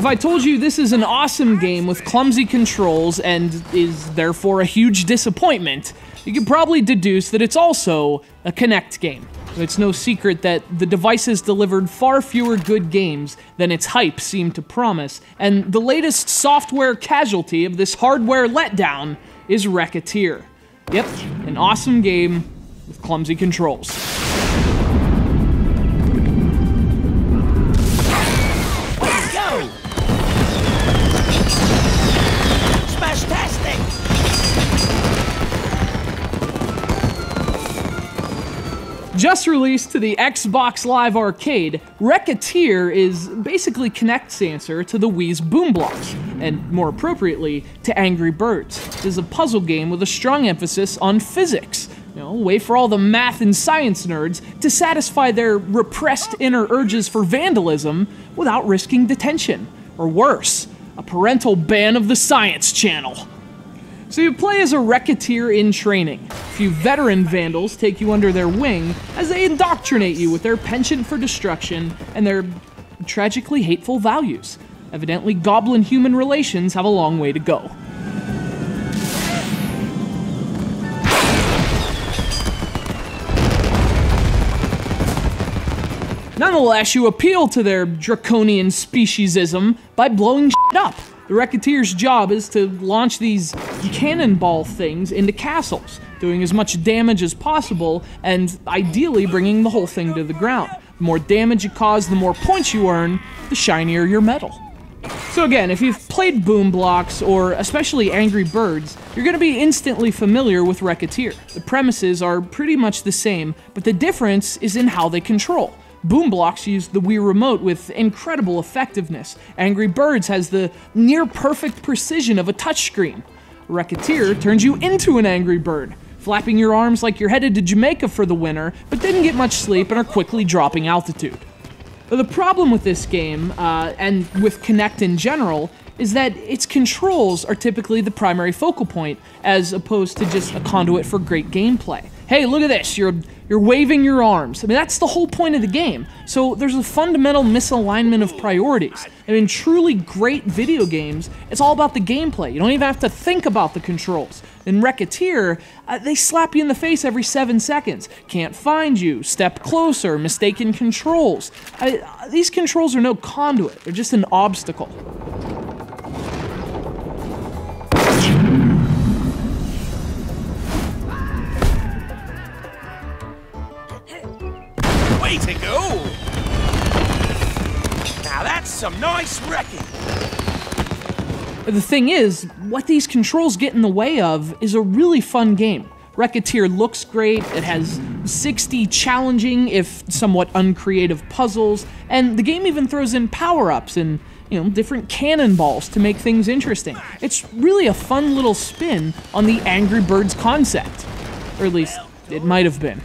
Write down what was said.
I told you this is an awesome game with clumsy controls and is therefore a huge disappointment, you could probably deduce that it's also a Kinect game. It's no secret that the device has delivered far fewer good games than its hype seemed to promise, and the latest software casualty of this hardware letdown is Wreckateer. Yep, an awesome game with clumsy controls. Let's go! Smash-tastic! Just released to the Xbox Live Arcade, Wreckateer is basically Kinect's answer to the Wii's Boom Blocks, and more appropriately, to Angry Birds. It is a puzzle game with a strong emphasis on physics. You know, a way for all the math and science nerds to satisfy their repressed inner urges for vandalism without risking detention. Or worse, a parental ban of the Science Channel. So you play as a Wreckateer in training. A few veteran vandals take you under their wing as they indoctrinate you with their penchant for destruction and their tragically hateful values. Evidently, goblin-human relations have a long way to go. Nonetheless, you appeal to their draconian speciesism by blowing shit up. The Wreckateer's job is to launch these cannonball things into castles, doing as much damage as possible, and ideally bringing the whole thing to the ground. The more damage you cause, the more points you earn, the shinier your medal. So again, if you've played Boom Blocks, or especially Angry Birds, you're going to be instantly familiar with Wreckateer. The premises are pretty much the same, but the difference is in how they control. Boom Blocks use the Wii Remote with incredible effectiveness. Angry Birds has the near-perfect precision of a touchscreen. Wreckateer turns you into an Angry Bird, flapping your arms like you're headed to Jamaica for the winter, but didn't get much sleep and are quickly dropping altitude. But the problem with this game, and with Kinect in general, is that its controls are typically the primary focal point, as opposed to just a conduit for great gameplay. Hey, look at this, you're waving your arms. I mean, that's the whole point of the game. So there's a fundamental misalignment of priorities. I mean, truly great video games, it's all about the gameplay. You don't even have to think about the controls. In Wreckateer, they slap you in the face every 7 seconds. Can't find you, step closer, mistaken controls. These controls are no conduit, they're just an obstacle. Way to go! Now that's some nice wrecking! The thing is, what these controls get in the way of is a really fun game. Wreckateer looks great, it has 60 challenging, if somewhat uncreative puzzles, and the game even throws in power-ups and, you know, different cannonballs to make things interesting. It's really a fun little spin on the Angry Birds concept. Or at least, it might have been.